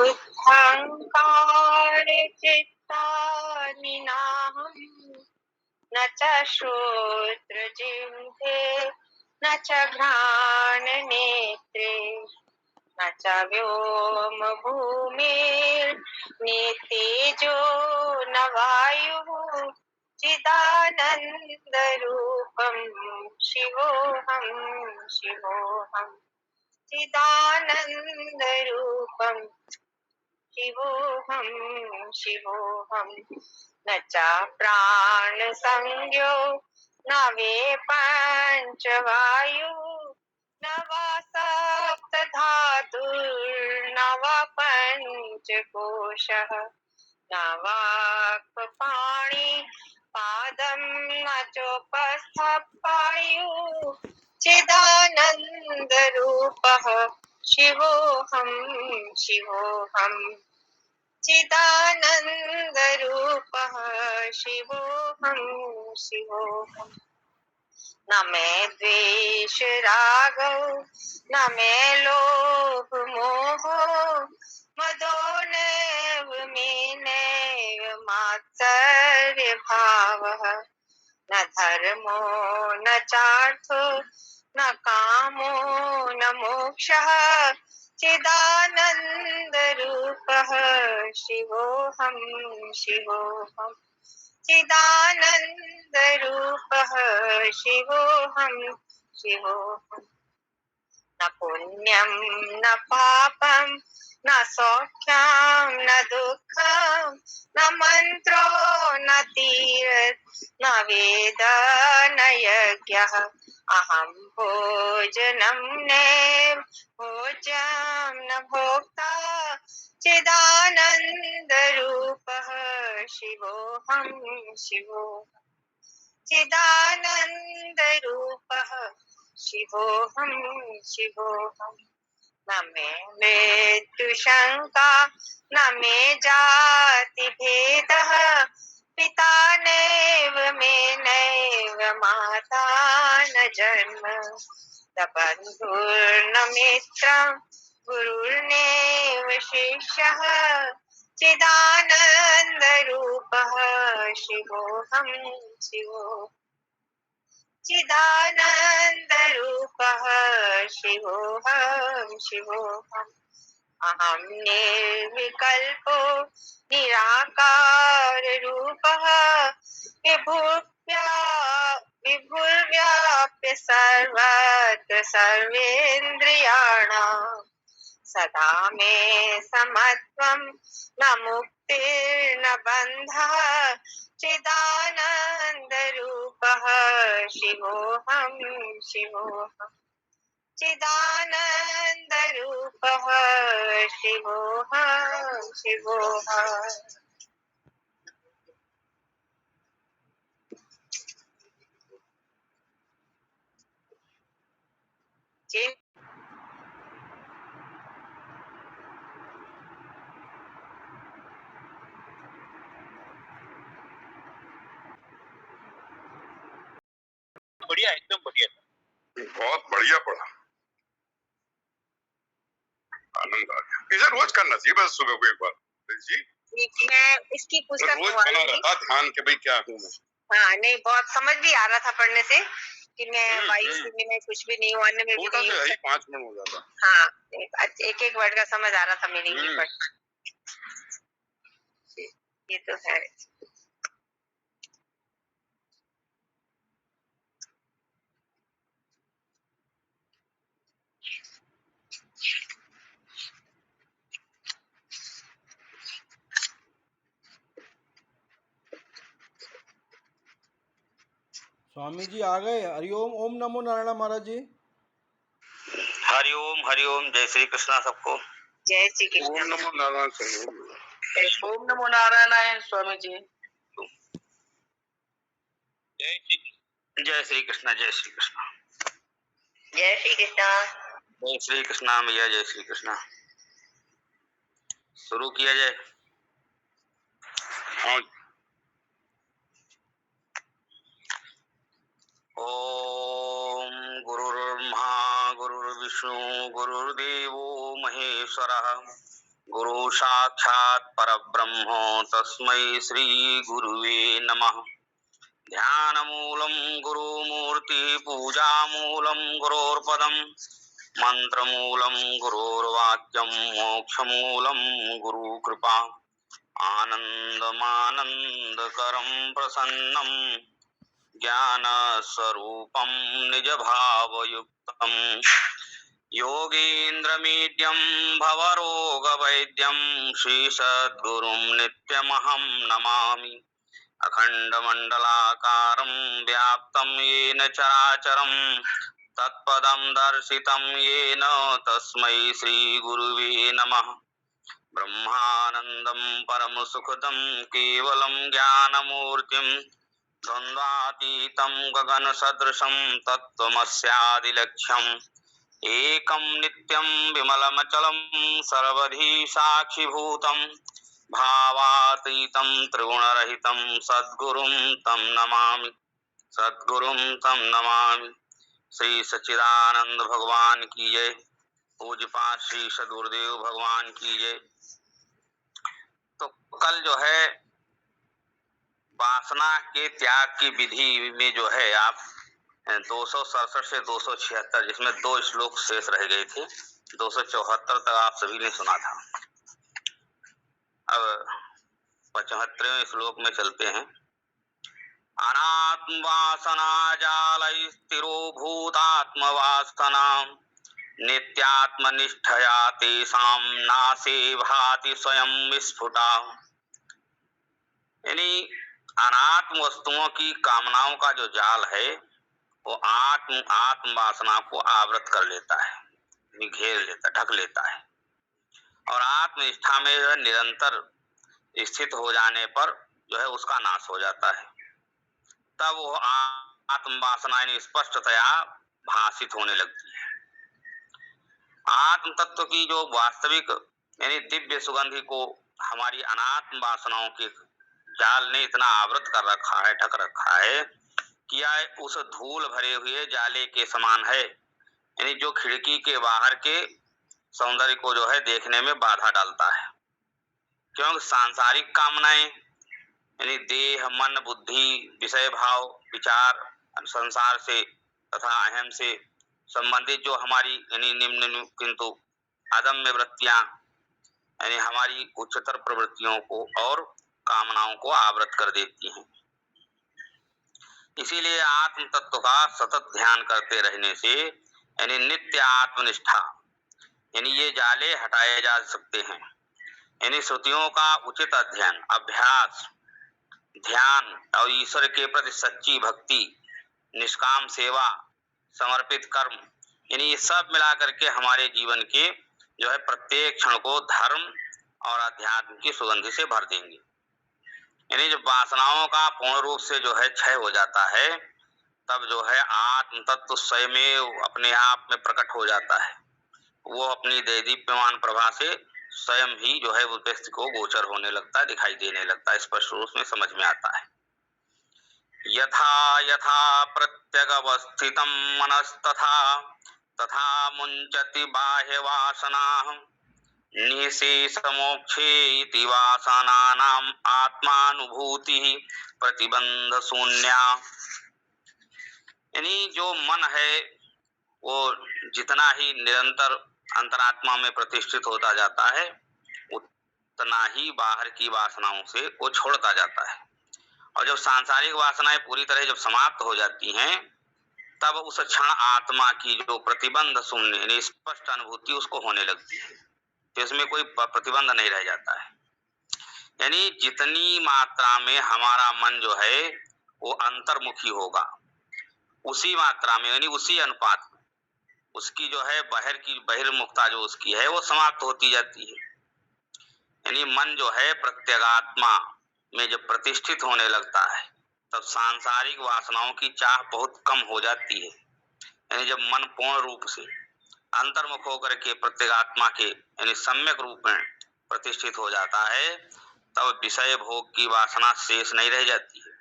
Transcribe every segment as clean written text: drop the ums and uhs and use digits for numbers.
बुद्धंकारचित्तानि नाहं न च श्रोत्रजिह्वे न च घ्राणनेत्रे न च व्योमभूमिर्नेतेजो न वायुः चिदानन्दरूपं शिवोऽहं शिवोऽहं चिदानन्दरूपं शिवोऽहं शिवोऽहं न च प्राणसंज्ञो न वे पञ्चवायुः न वा सप्तधातुर्न वा पञ्चकोशः न वाक्पाणि पादं न चोपस्थपायुः चिदानन्दरूपः शिवोऽहं शिवोऽहं चिदानन्दरूपः शिवोऽहं शिवोऽहं न मे द्वेष रागौ न मे लोभ मोहो मदो नैव मे नैव मात्सर्य भावः न धर्मो न चार्थो न कामो न मोक्षः चिदानन्दरूपः शिवोऽहं शिवोऽहं चिदानन्दरूपः शिवोऽहं शिवोऽहं न पुण्यं न पापं न सौख्यं न दुःखं न मन्त्रो न तीर्थ न वेद न यज्ञः अहं भोजनं नैव भोज्यं न भोक्ता चिदानन्दरूपः शिवोऽहं शिवोऽहं चिदानन्दरूपः शिवोऽहं शिवोऽहं न मे मृत्युशङ्का न मे जाति भेदः पिता नैव मे नैव माता न जन्म न बन्धुर्न मित्रं गुरुर्नैव शिष्यः चिदानन्दरूपः शिवोऽहं शिवोऽहं चिदानन्दरूपः शिवोऽहं शिवोऽहम् अहं निर्विकल्पो निराकाररूपः विभुर्व्याप्य सर्वत्र सर्वेन्द्रियाणां सदा मे समत्वं न मुक्तिर्न बन्धः चिदानन्दरूपः शिवोऽहं शिवोऽहं चिदानन्दरूपः शिवोऽहं शिवोऽहम् बढ़िया, एकदम बढ़िया, बहुत बढ़िया पढ़ा, आनंद आ गया। इसे रोज करना चाहिए, बस सुबह को एक बार जी। मैं इसकी पुस्तक रोज बना रहता ध्यान के भाई क्या हूँ मैं। हाँ नहीं, बहुत समझ भी आ रहा था पढ़ने से कि मैं वायु में कुछ भी नहीं हूँ, अन्य में भी नहीं हूँ। 5 मिनट हो जाता। हाँ, एक एक वर्ड का समझ आ रहा था मीनिंग भी पढ़ना। ये तो है। स्वामी जी आ गए। हरिओम, ओम नमो नारायण महाराज जी। हरिओम हरिओम, जय श्री कृष्णा सबको। जय श्री कृष्ण। ओम नमो नारायण। ओम नमो नारायण है स्वामी जी। जय श्री कृष्णा, जय श्री कृष्णा, जय श्री कृष्ण। जय श्री कृष्णा भैया, जय श्री कृष्णा। शुरू किया जाए। हाँ। ओम गुरुर्ब्रह्मा गुरुर्विष्णु गुरुर्देवो महेश्वरः गुरु साक्षात् परब्रह्म तस्मै श्री गुरुवे नमः। ध्यानमूलं गुरुमूर्ति पूजामूलं गुरोर्पदम् मंत्रमूलं गुरोर्वाक्यं मोक्षमूलं गुरुकृपा। आनन्दमानन्दकरं प्रसन्नं ज्ञानस्वरूपं निजभावयुक्तं योगीन्द्रमीड्यं भवरोगवैद्यं श्रीसद्गुरुं नित्यमहं नमामि। अखण्डमण्डलाकारं व्याप्तं येन चराचरं तत्पदं दर्शितं येन तस्मै श्रीगुरुवे नमः। ब्रह्मानन्दं परमसुखदं केवलं ज्ञानमूर्तिं द्वन्द्वातीतं गगनसदृशं तत्त्वमस्यादिलक्ष्यम् एकं नित्यं विमलमचलं सर्वधी साक्षिभूतं भावातीतं त्रिगुणरहितं सद्गुरुं तं नमामि। सद्गुरुं तं नमामि। श्री सच्चिदानंद भगवान की जय। पूज्यपाद श्री सद्गुरुदेव भगवान की जय। तो कल जो है वासना के त्याग की विधि में जो है आप 267 से 276 जिसमें 2 श्लोक शेष रह गए थे, 274 तक आप सभी ने सुना था। अब 75वें श्लोक में चलते हैं। अनात्म वासना जालैस्थिरो भूतात्मवासना नित्यात्मनिष्ठया तेषां नाशे भाति स्वयं विस्फुटा। यानी अनात्म वस्तुओं की कामनाओं का जो जाल है वो आत्म वासना को आवृत कर लेता है, घेर लेता, ढक लेता है। और आत्मनिष्ठा में जो है निरंतर स्थित हो जाने पर जो है उसका नाश हो जाता है। तब वो आत्म वासना स्पष्टतया भाषित होने लगती है। आत्म तत्व की जो वास्तविक यानी दिव्य सुगंधि को हमारी अनात्म वासनाओं के जाल ने इतना आवृत कर रखा है, ढक रखा है कि यह उस धूल भरे हुए जाले के समान है। यानी जो खिड़की के बाहर के सौंदर्य को जो है देखने में बाधा डालता है। क्योंकि सांसारिक कामनाएं यानी देह, मन, बुद्धि, विषय भाव, विचार, संसार से तथा अहम से संबंधित जो हमारी यानी निम्न किंतु अदम्य वृत्तियां यानी हमारी उच्चतर प्रवृत्तियों को और कामनाओं को आवृत कर देती हैं। इसीलिए आत्म तत्व का सतत ध्यान करते रहने से यानी नित्य आत्मनिष्ठा यानी ये जाले हटाए जा सकते हैं। यानी श्रुतियों का उचित अध्ययन, अभ्यास, ध्यान और ईश्वर के प्रति सच्ची भक्ति, निष्काम सेवा, समर्पित कर्म यानी ये सब मिला करके हमारे जीवन के जो है प्रत्येक क्षण को धर्म और अध्यात्म की सुगंधि से भर देंगे। यानी जब वासनाओं का पूर्ण रूप से जो है क्षय हो जाता है तब जो है आत्म तत्व स्वयं अपने आप में प्रकट हो जाता है। वो अपनी देदीप्यमान प्रभा से स्वयं ही जो है वो व्यक्ति को गोचर होने लगता है, दिखाई देने लगता है, स्पष्ट रूप में समझ में आता है। यथा यथा प्रत्यगवस्थितं मनस्तथा तथा मुंचति बाह्य वासनाः निःशेष मोक्षे इति वासनानाम् आत्मानुभूति प्रतिबंध शून्या। यानी जो मन है वो जितना ही निरंतर अंतरात्मा में प्रतिष्ठित होता जाता है उतना ही बाहर की वासनाओं से वो छोड़ता जाता है। और जब सांसारिक वासनाएं पूरी तरह जब समाप्त हो जाती हैं तब उस क्षण आत्मा की जो प्रतिबंध शून्य यानी स्पष्ट अनुभूति उसको होने लगती है। तो इसमें कोई प्रतिबंध नहीं रह जाता है। यानी जितनी मात्रा में हमारा मन जो है वो अंतर्मुखी होगा उसी मात्रा में यानी उसी अनुपात में उसकी जो है बहिर्मुखता जो उसकी है वो समाप्त होती जाती है। यानी मन जो है प्रत्यगात्मा में जब प्रतिष्ठित होने लगता है तब सांसारिक वासनाओं की चाह बहुत कम हो जाती है। यानी जब मन पूर्ण रूप से अंतर्मुख होकर के प्रत्यगात्मा के यानी सम्यक रूप में प्रतिष्ठित हो जाता है तब विषय भोग की वासना शेष नहीं रह जाती है।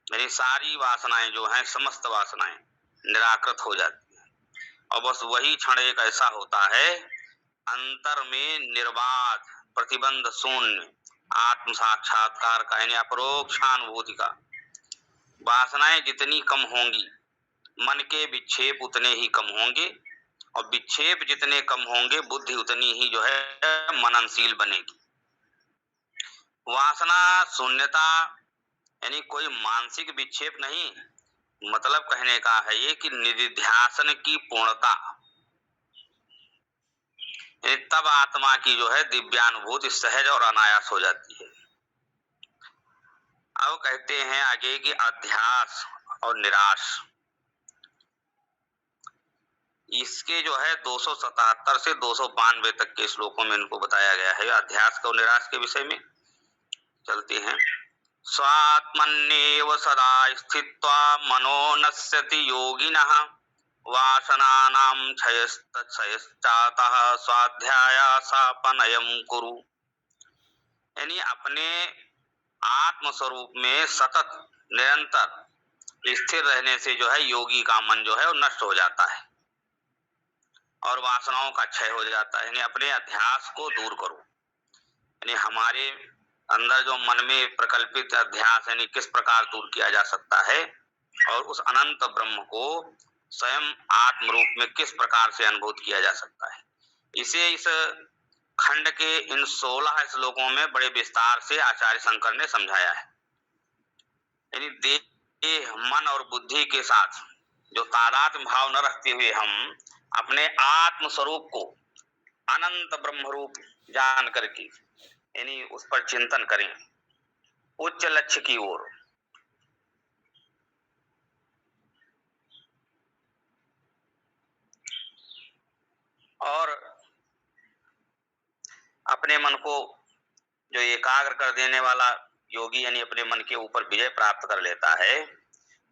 यानी सारी वासनाएं जो हैं समस्त वासनाएं निराकृत हो जाती हैं। और बस वही क्षण एक ऐसा होता है अंतर में निर्बाध प्रतिबंध शून्य आत्म साक्षात्कार का यानी अपरोक्षानुभूति का। वासनाएं जितनी कम होंगी मन के विक्षेप उतने ही कम होंगे, और विक्षेप जितने कम होंगे बुद्धि उतनी ही जो है मननशील बनेगी। वासना शून्यता यानी कोई मानसिक विक्षेप नहीं, मतलब कहने का है ये कि निधिध्यासन की पूर्णता, तब आत्मा की जो है दिव्यानुभूति सहज और अनायास हो जाती है। अब कहते हैं आगे कि अध्यास और निराश, इसके जो है 277 से 292 तक के श्लोकों में इनको बताया गया है। अध्यास और निराश के विषय में चलते हैं। स्वात्मन्येव सदा स्थित्वा मनो नश्यति योगिनः वासनानां क्षयश्चातः स्वाध्यायासापनयं कुरु। यानी अपने आत्म स्वरूप में सतत निरंतर स्थिर रहने से जो है योगी का मन जो है वो नष्ट हो जाता है और वासनाओं का क्षय हो जाता है। यानी अपने अध्यास को दूर करो। यानी हमारे अंदर जो मन में प्रकल्पित अध्यास यानी किस प्रकार दूर किया जा सकता है और उस अनंत ब्रह्म को स्वयं आत्म रूप में किस प्रकार से अनुभूत किया जा सकता है, इसे इस खंड के इन 16 श्लोकों में बड़े विस्तार से आचार्य शंकर ने समझाया है। यानी देह मन और बुद्धि के साथ जो तादात्म्य भाव न रखते हुए हम अपने आत्म स्वरूप को अनंत ब्रह्म रूप जान करके यानी उस पर चिंतन करें उच्च लक्ष्य की ओर। और अपने मन को जो एकाग्र कर देने वाला योगी यानी अपने मन के ऊपर विजय प्राप्त कर लेता है,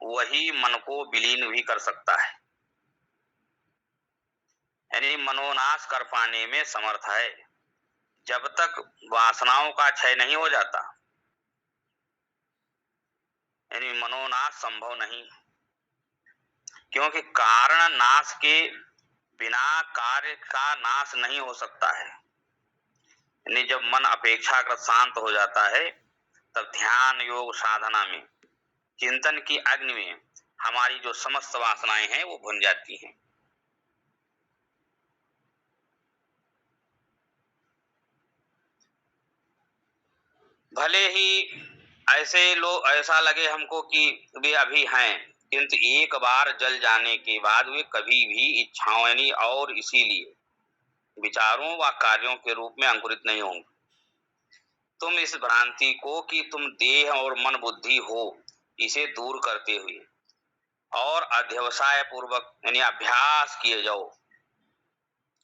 वही मन को विलीन भी कर सकता है, यानी मनोनाश कर पाने में समर्थ है। जब तक वासनाओं का क्षय नहीं हो जाता यानी मनोनाश संभव नहीं, क्योंकि कारण नाश के बिना कार्य का नाश नहीं हो सकता है। यानी जब मन अपेक्षाकृत शांत हो जाता है तब ध्यान योग साधना में चिंतन की अग्नि में हमारी जो समस्त वासनाएं हैं वो भुन जाती हैं। भले ही ऐसे लोग ऐसा लगे हमको कि वे अभी हैं, किंतु एक बार जल जाने के बाद वे कभी भी इच्छाओं यानी और इसीलिए विचारों व कार्यों के रूप में अंकुरित नहीं होंगे। तुम इस भ्रांति को कि तुम देह और मन बुद्धि हो इसे दूर करते हुए और अध्यवसाय पूर्वक यानी अभ्यास किए जाओ।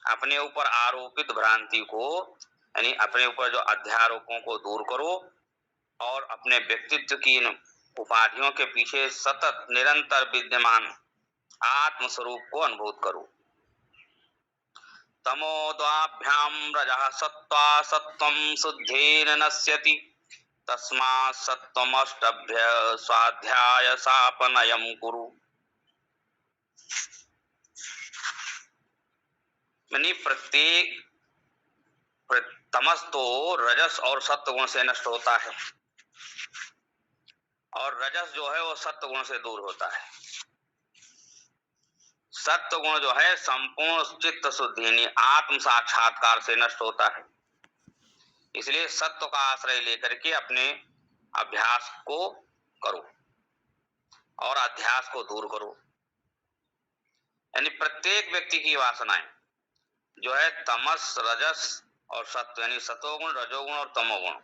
अपने ऊपर आरोपित भ्रांति को यानी अपने ऊपर जो अध्यारोपों को दूर करो और अपने व्यक्तित्व की इन उपाधियों के पीछे सतत निरंतर विद्यमान आत्म स्वरूप को अनुभूत करो। तमोद्वाभ्याम रजः सत्त्वा सत्त्वं शुद्धेन नश्यति तस्मात् सत्त्वमष्टभ्य स्वाध्याय सापनयं कुरु। यानी प्रत्येक तमस तो रजस और सत्व गुण से नष्ट होता है और रजस जो है वो सत्व गुण से दूर होता है। सत्व गुण जो है संपूर्ण चित्त शुद्धि यानी आत्म साक्षात्कार से नष्ट होता है। इसलिए सत्व का आश्रय लेकर के अपने अभ्यास को करो और अध्यास को दूर करो। यानी प्रत्येक व्यक्ति की वासनाएं जो है तमस रजस और सत्व यानी सतोगुण रजोगुण और तमोगुण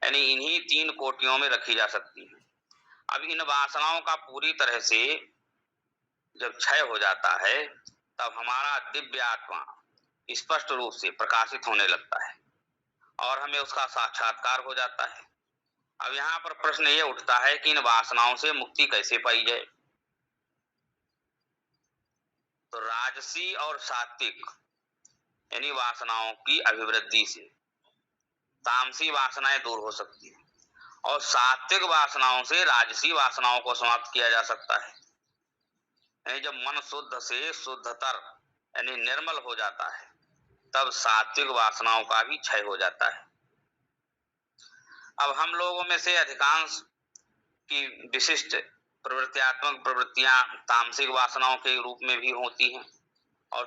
यानी इन्हीं 3 कोटियों में रखी जा सकती है। अब इन वासनाओं का पूरी तरह से जब क्षय हो जाता है तब हमारा दिव्य आत्मा स्पष्ट रूप से प्रकाशित होने लगता है और हमें उसका साक्षात्कार हो जाता है। अब यहाँ पर प्रश्न ये उठता है कि इन वासनाओं से मुक्ति कैसे पाई जाए। तो राजसी और सात्विक यानी वासनाओं की अभिवृद्धि से तामसी वासनाएं दूर हो सकती है और सात्विक वासनाओं से राजसी वासनाओं को समाप्त किया जा सकता है। यानी जब मन शुद्ध से शुद्धतर यानी निर्मल हो जाता है तब सात्विक वासनाओं का भी क्षय हो जाता है। अब हम लोगों में से अधिकांश की विशिष्ट प्रवृत्त्यात्मक प्रवृत्तियां तामसिक वासनाओं के रूप में भी होती हैं।